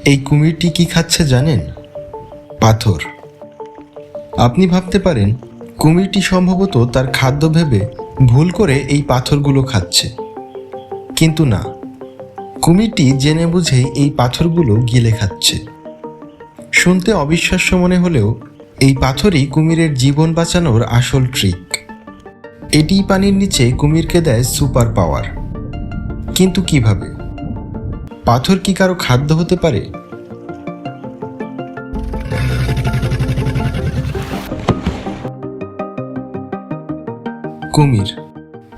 এই কুমিরটি কি খাচ্ছে জানেন? পাথর। আপনি ভাবতে পারেন কুমিরটি সম্ভবত তার খাদ্য ভেবে ভুল করে এই পাথরগুলো খাচ্ছে, কিন্তু না, কুমিরটি জেনে বুঝেই এই পাথরগুলো গিলে খাচ্ছে। শুনতে অবিশ্বাস্য মনে হলেও এই পাথরই কুমিরের জীবন বাঁচানোর আসল ট্রিক। এটিই পানির নিচে কুমিরকে দেয় সুপার পাওয়ার। কিন্তু কিভাবে? পাথর কি কারো খাদ্য হতে পারে? কুমির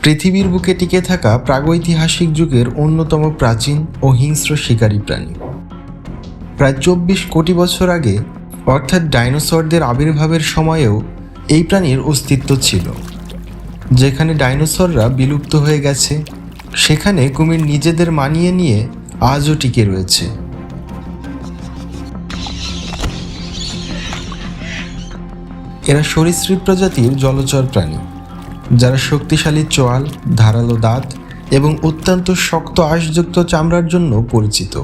পৃথিবীর বুকে টিকে থাকা প্রাগৈতিহাসিক যুগের অন্যতম প্রাচীন ও হিংস্র শিকারী প্রাণী। প্রায় 24 কোটি বছর আগে, অর্থাৎ ডাইনোসরদের আবির্ভাবের সময়েও এই প্রাণীর অস্তিত্ব ছিল। যেখানে ডাইনোসররা বিলুপ্ত হয়ে গেছে, সেখানে কুমির নিজেদের মানিয়ে নিয়ে আজও টিকে রয়েছে। এরা সরীসৃপ প্রজাতির জলচর প্রাণী, যারা শক্তিশালী চোয়াল, ধারালো দাঁত এবং অত্যন্ত শক্ত আঁশযুক্ত চামড়ার জন্য পরিচিত।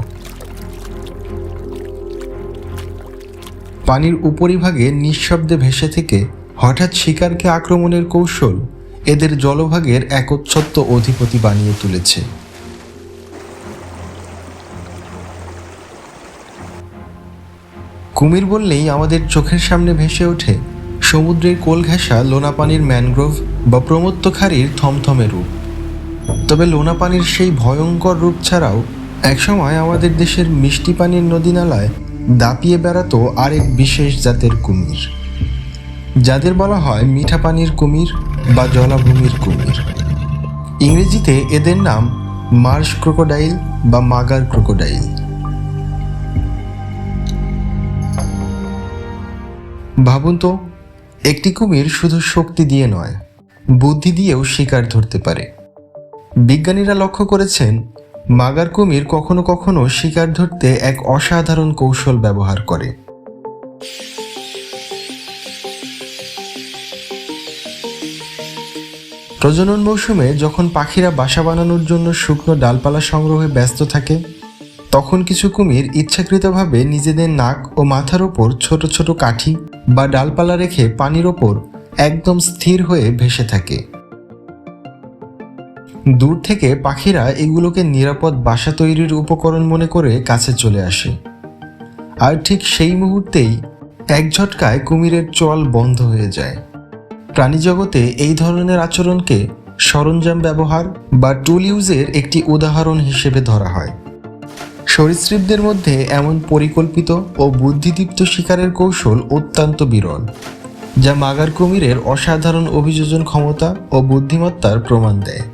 পানির উপরিভাগে নিঃশব্দে ভেসে থেকে হঠাৎ শিকারকে আক্রমণের কৌশল এদের জলভাগের একচ্ছত্ব অধিপতি বানিয়ে তুলেছে। কুমির বললেই আমাদের চোখের সামনে ভেসে ওঠে সমুদ্রের কোল ঘেঁষা লোনা পানির ম্যানগ্রোভ বা প্রমত্ত খাড়ির থমথমে রূপ। তবে লোনা পানির সেই ভয়ঙ্কর রূপ ছাড়াও একসময় আমাদের দেশের মিষ্টি পানির নদীনালায় দাপিয়ে বেড়াতো আরেক বিশেষ জাতের কুমির, যাদের বলা হয় মিঠা পানির কুমির বা জলাভূমির কুমির। ইংরেজিতে এদের নাম মার্শ ক্রোকোডাইল বা মাগার ক্রোকোডাইল। ভাবুন তো, একটি কুমির শুধু শক্তি দিয়ে নয়, বুদ্ধি দিয়েও শিকার ধরতে পারে। বিজ্ঞানীরা লক্ষ্য করেছেন মাগার কুমির কখনো কখনো শিকার ধরতে এক অসাধারণ কৌশল ব্যবহার করে। প্রজনন মৌসুমে যখন পাখিরা বাসা বানানোর জন্য শুকনো ডালপালা সংগ্রহে ব্যস্ত থাকে, তখন কিছু কুমির ইচ্ছাকৃতভাবে নিজেদের নাক ও মাথার ওপর ছোট ছোট কাঠি বা ডালপালা রেখে পানির ওপর একদম স্থির হয়ে ভেসে থাকে। দূর থেকে পাখিরা এগুলোকে নিরাপদ বাসা তৈরির উপকরণ মনে করে কাছে চলে আসে। আর ঠিক সেই মুহূর্তেই এক ঝটকায় কুমিরের চোয়াল বন্ধ হয়ে যায়। প্রাণীজগতে এই ধরনের আচরণকে সরঞ্জাম ব্যবহার বা টুল ইউজের একটি উদাহরণ হিসেবে ধরা হয়। সরীসৃপদের মধ্যে এমন পরিকল্পিত ও বুদ্ধিদীপ্ত শিকারের কৌশল অত্যন্ত বিরল, যা মাগার কুমিরের অসাধারণ অভিযোজন ক্ষমতা ও বুদ্ধিমত্তার প্রমাণ দেয়।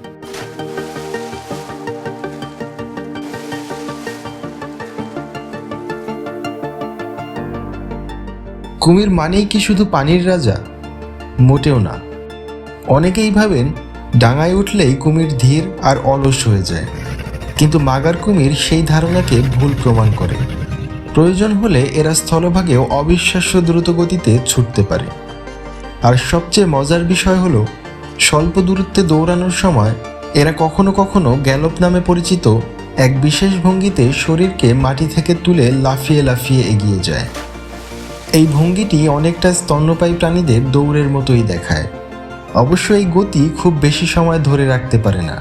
কুমির মানেই কি শুধু পানির রাজা? মোটেও না। অনেকেই ভাবেন ডাঙায় উঠলেই কুমির ধীর আর অলস হয়ে যায়, কিন্তু মাগার কুমির সেই ধারণাকে ভুল প্রমাণ করে। প্রয়োজন হলে এরা স্থলভাগেও অবিশ্বাস্য দ্রুত গতিতে ছুটতে পারে। আর সবচেয়ে মজার বিষয় হলো, স্বল্প দূরত্বে দৌড়ানোর সময় এরা কখনো কখনো গ্যালপ নামে পরিচিত এক বিশেষ ভঙ্গিতে শরীরকে মাটি থেকে তুলে লাফিয়ে লাফিয়ে এগিয়ে যায়। এই ভঙ্গিটি অনেকটা স্তন্যপায়ী প্রাণীদের দৌড়ের মতোই দেখায়। অবশ্য এই গতি খুব বেশি সময় ধরে রাখতে পারে না,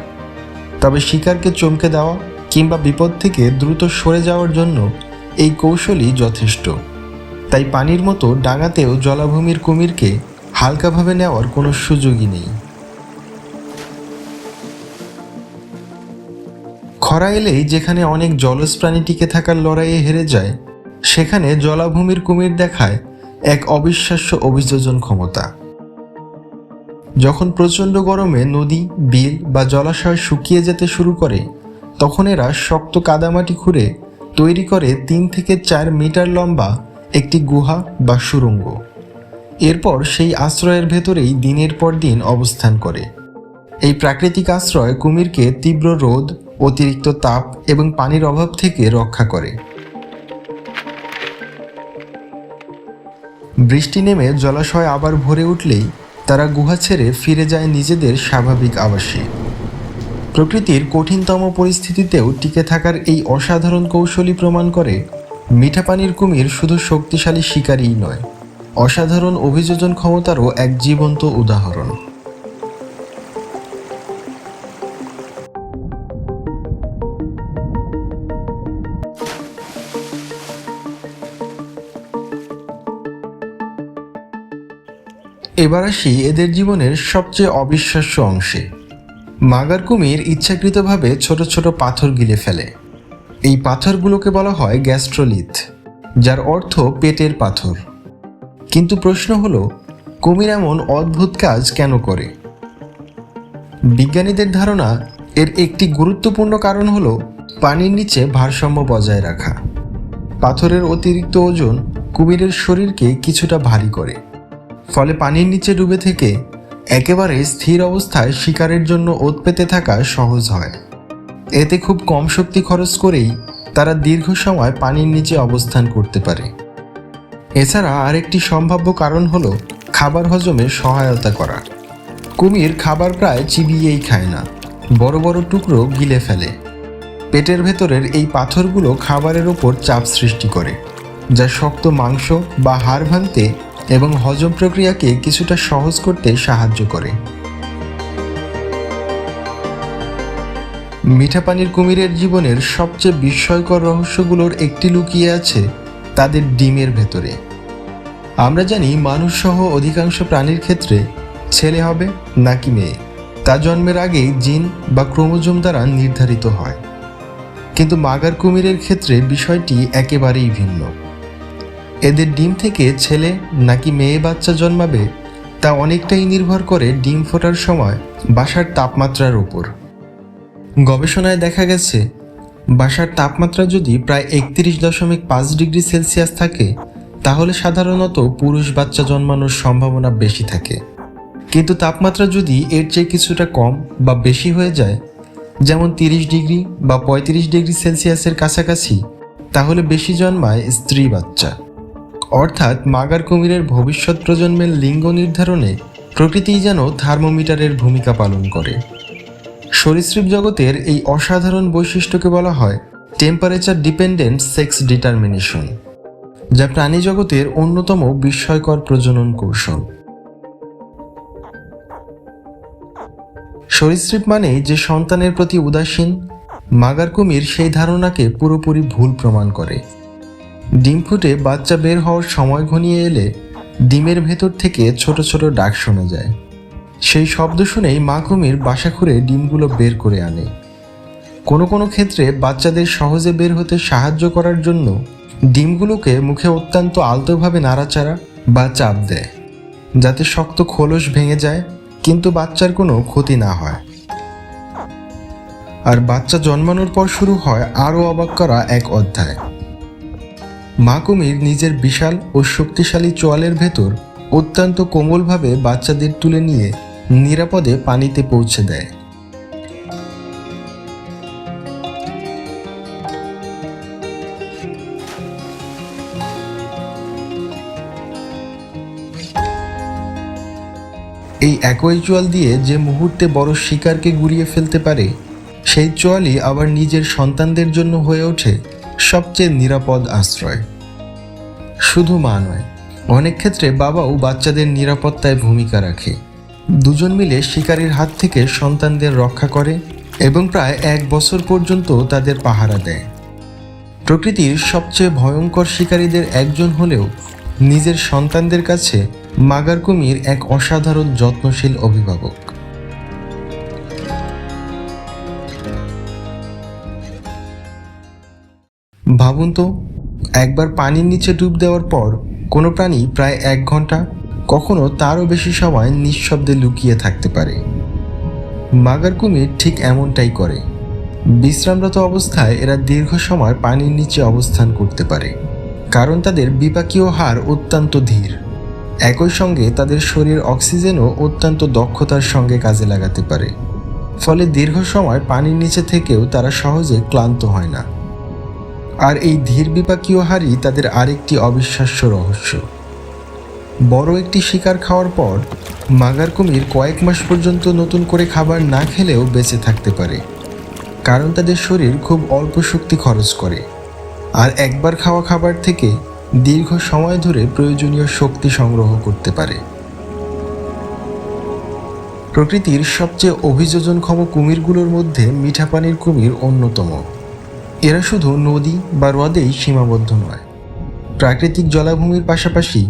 তবে শিকারকে চমকে দেওয়া কিংবা বিপদ থেকে দ্রুত সরে যাওয়ার জন্য এই কৌশলই যথেষ্ট। তাই পানির মতো ডাঙাতেও জলাভূমির কুমিরকে হালকাভাবে নেওয়ার কোনো সুযোগই নেই। খরা এলেই যেখানে অনেক জলজ প্রাণী টিকে থাকার লড়াইয়ে হেরে যায়, সেখানে জলাভূমির কুমির দেখায় এক অবিশ্বাস্য অভিযোজন ক্ষমতা। যখন প্রচণ্ড গরমে নদী, বিল বা জলাশয় শুকিয়ে যেতে শুরু করে, তখন এরা শক্ত কাদামাটি খুঁড়ে তৈরি করে 3 থেকে 4 মিটার লম্বা একটি গুহা বা সুড়ঙ্গ। এরপর সেই আশ্রয়ের ভেতরেই দিনের পর দিন অবস্থান করে। এই প্রাকৃতিক আশ্রয় কুমিরকে তীব্র রোদ, অতিরিক্ত তাপ এবং পানির অভাব থেকে রক্ষা করে। বৃষ্টি নেমে জলাশয় আবার ভরে উঠলেই তারা গুহা ছেড়ে ফিরে যায় নিজেদের স্বাভাবিক আবাসে। প্রকৃতির কঠিনতম পরিস্থিতিতেও টিকে থাকার এই অসাধারণ কৌশলই প্রমাণ করে মিঠা পানির কুমির শুধু শক্তিশালী শিকারীই নয়, অসাধারণ অভিযোজন ক্ষমতারও এক জীবন্ত উদাহরণ। এবার আসি এদের জীবনের সবচেয়ে অবিশ্বাস্য অংশে। মাগার কুমির ইচ্ছাকৃতভাবে ছোট ছোট পাথর গিলে ফেলে। এই পাথরগুলোকে বলা হয় গ্যাস্ট্রোলিথ, যার অর্থ পেটের পাথর। কিন্তু প্রশ্ন হলো, কুমির এমন অদ্ভুত কাজ কেন করে? বিজ্ঞানীদের ধারণা এর একটি গুরুত্বপূর্ণ কারণ হলো পানির নিচে ভারসাম্য বজায় রাখা। পাথরের অতিরিক্ত ওজন কুমিরের শরীরকে কিছুটা ভারী করে, ফলে পানির নিচে ডুবে থেকে একেবারে স্থির অবস্থায় শিকারের জন্য ওত পেতে থাকা সহজ হয়। এতে খুব কম শক্তি খরচ করেই তারা দীর্ঘ সময় পানির নিচে অবস্থান করতে পারে। এছাড়া আরেকটি সম্ভাব্য কারণ হলো খাবার হজমে সহায়তা করা। কুমির খাবার প্রায় চিবিয়েই খায় না, বড় বড় টুকরো গিলে ফেলে। পেটের ভেতরের এই পাথরগুলো খাবারের ওপর চাপ সৃষ্টি করে, যা শক্ত মাংস বা হাড় ভাঙতে এবং হজম প্রক্রিয়াকে কিছুটা সহজ করতে সাহায্য করে। মিঠা পানির কুমিরের জীবনের সবচেয়ে বিস্ময়কর রহস্যগুলোর একটি লুকিয়ে আছে তাদের ডিমের ভেতরে। আমরা জানি মানুষসহ অধিকাংশ প্রাণীর ক্ষেত্রে ছেলে হবে নাকি মেয়ে তা জন্মের আগেই জিন বা ক্রোমোজোম দ্বারা নির্ধারিত হয়, কিন্তু মাগার কুমিরের ক্ষেত্রে বিষয়টি একেবারেই ভিন্ন। এদের ডিম থেকে ছেলে নাকি মেয়ে বাচ্চা জন্মাবে তা অনেকটাই নির্ভর করে ডিম ফোটার সময় বাসার তাপমাত্রার উপর। গবেষণায় দেখা গেছে, বাসার তাপমাত্রা যদি প্রায় 31.5 ডিগ্রি সেলসিয়াস থাকে তাহলে সাধারণত পুরুষ বাচ্চা জন্মানোর সম্ভাবনা বেশি থাকে। কিন্তু তাপমাত্রা যদি এর চেয়ে কিছুটা কম বা বেশি হয়ে যায়, যেমন 30 ডিগ্রি বা 35 ডিগ্রি সেলসিয়াসের কাছাকাছি, তাহলে বেশি জন্মায় স্ত্রী বাচ্চা। অর্থাৎ মাগার কুমিরের ভবিষ্যৎ প্রজন্মের লিঙ্গ নির্ধারণে প্রকৃতিই যেন থার্মোমিটারের ভূমিকা পালন করে। সরীসৃপ জগতের এই অসাধারণ বৈশিষ্ট্যকে বলা হয় টেম্পারেচার ডিপেন্ডেন্ট সেক্স ডিটারমিনেশন, যা প্রাণী জগতের অন্যতম বিস্ময়কর প্রজনন কৌশল। সরীসৃপ মানেই যে সন্তানের প্রতি উদাসীন, মাগার কুমির সেই ধারণাকে পুরোপুরি ভুল প্রমাণ করে। ডিম ফুটে বাচ্চা বের হওয়ার সময় ঘনিয়ে এলে ডিমের ভেতর থেকে ছোট ছোট ডাক শোনা যায়। সেই শব্দ শুনেই মা কুমির বাসা খুঁড়ে ডিমগুলো বের করে আনে। কোনো কোনো ক্ষেত্রে বাচ্চাদের সহজে বের হতে সাহায্য করার জন্য ডিমগুলোকে মুখে অত্যন্ত আলতোভাবে নাড়াচাড়া বা চাপ দেয়, যাতে শক্ত খোলস ভেঙে যায় কিন্তু বাচ্চার কোনো ক্ষতি না হয়। আর বাচ্চা জন্মানোর পর শুরু হয় আরও অবাক করা এক অধ্যায়। মা কুমির নিজের বিশাল ও শক্তিশালী চোয়ালের ভেতর অত্যন্ত কোমলভাবে বাচ্চাদের তুলে নিয়ে নিরাপদে পানিতে পৌঁছে দেয়। এই একই চোয়াল দিয়ে যে মুহূর্তে বড় শিকারকে গুড়িয়ে ফেলতে পারে, সেই চোয়ালই আবার নিজের সন্তানদের জন্য হয়ে ওঠে সবচেয়ে নিরাপদ আশ্রয়। শুধু মা নয়, অনেক ক্ষেত্রে বাবাও বাচ্চাদের নিরাপত্তায় ভূমিকা রাখে। দুজন মিলে শিকারীর হাত থেকে সন্তানদের রক্ষা করে এবং প্রায় 1 বছর পর্যন্ত তাদের পাহারা দেয়। প্রকৃতির সবচেয়ে ভয়ঙ্কর শিকারীদের একজন হলেও নিজের সন্তানদের কাছে মাগার কুমির এক অসাধারণ যত্নশীল অভিভাবক। ভাবুন তো, একবার পানির নিচে ডুব দেওয়ার পর কোনো প্রাণী প্রায় 1 ঘন্টা, কখনো তারও বেশি সময় নিঃশব্দে লুকিয়ে থাকতে পারে। মাগার কুমির ঠিক এমনটাই করে। বিশ্রামরত অবস্থায় এরা দীর্ঘ সময় পানির নিচে অবস্থান করতে পারে, কারণ তাদের বিপাকীয় হাড় অত্যন্ত ধীর। একই সঙ্গে তাদের শরীর অক্সিজেনও অত্যন্ত দক্ষতার সঙ্গে কাজে লাগাতে পারে, ফলে দীর্ঘ সময় পানির নিচে থেকেও তারা সহজে ক্লান্ত হয় না। আর এই ধীর বিপাকীয় হাড়ই তাদের আরেকটি অবিশ্বাস্য রহস্য। বড় একটি শিকার খাওয়ার পর মাগার কুমির কয়েক মাস পর্যন্ত নতুন করে খাবার না খেলেও বেঁচে থাকতে পারে, কারণ তাদের শরীর খুব অল্প শক্তি খরচ করে। আর একবার খাওয়া খাবার থেকে দীর্ঘ সময় ধরে প্রয়োজনীয় শক্তি সংগ্রহ করতে পারে। প্রকৃতির সবচেয়ে অভিযোজনক্ষম কুমিরগুলোর মধ্যে মিঠা পানির কুমির অন্যতম। এরা শুধু নদী বা হ্রদেই সীমাবদ্ধ নয়, প্রাকৃতিক জলাভূমির পাশাপাশি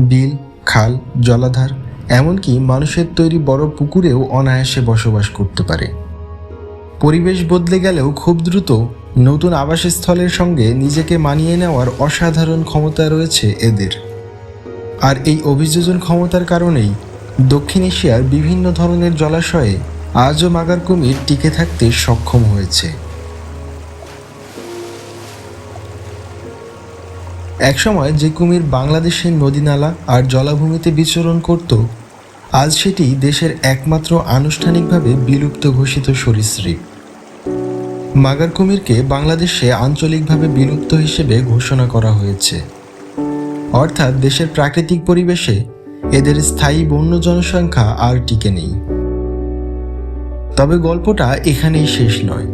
বিল, খাল, জলাধার, এমনকি মানুষের তৈরি বড় পুকুরেও অনায়াসে বসবাস করতে পারে। পরিবেশ বদলে গেলেও খুব দ্রুত নতুন আবাসস্থলের সঙ্গে নিজেকে মানিয়ে নেওয়ার অসাধারণ ক্ষমতা রয়েছে এদের। আর এই অভিযোজন ক্ষমতার কারণেই দক্ষিণ এশিয়ার বিভিন্ন ধরনের জলাশয়ে আজও মাগার কুমির টিকে থাকতে সক্ষম হয়েছে। একসময় যে কুমির বাংলাদেশের নদীনালা আর জলাভূমিতে বিচরণ করত, আজ সেটি দেশের একমাত্র আনুষ্ঠানিকভাবে বিলুপ্ত ঘোষিত সরীসৃপ। মাগার কুমিরকে বাংলাদেশে আঞ্চলিকভাবে বিলুপ্ত হিসেবে ঘোষণা করা হয়েছে, অর্থাৎ দেশের প্রাকৃতিক পরিবেশে এদের স্থায়ী বন্য জনসংখ্যা আর টিকে নেই। তবে গল্পটা এখানেই শেষ নয়।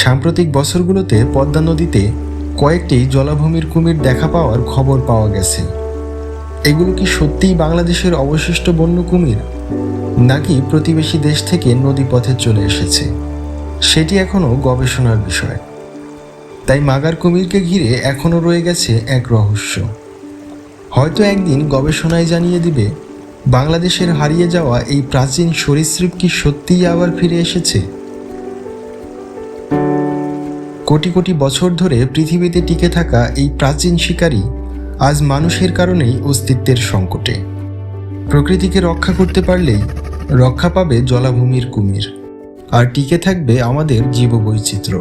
সাম্প্রতিক বছরগুলোতে পদ্মা নদীতে কয়েকটি জলাভূমির কুমির দেখা পাওয়ার খবর পাওয়া গেছে। এগুলো কি সত্যিই বাংলাদেশের অবশিষ্ট বন্য কুমির, নাকি প্রতিবেশী দেশ থেকে নদীপথে চলে এসেছে, সেটি এখনও গবেষণার বিষয়। তাই মাগার কুমিরকে ঘিরে এখনও রয়ে গেছে এক রহস্য। হয়তো একদিন গবেষণায় জানিয়ে দিবে বাংলাদেশের হারিয়ে যাওয়া এই প্রাচীন সরীসৃপ কি সত্যিই আবার ফিরে এসেছে। কোটি কোটি বছর ধরে পৃথিবীতে টিকে থাকা এই প্রাচীন শিকারী আজ মানুষের কারণেই অস্তিত্বের সংকটে। প্রকৃতিকে রক্ষা করতে পারলেই রক্ষা পাবে জলাভূমির কুমির, আর টিকে থাকবে আমাদের জীববৈচিত্র্য।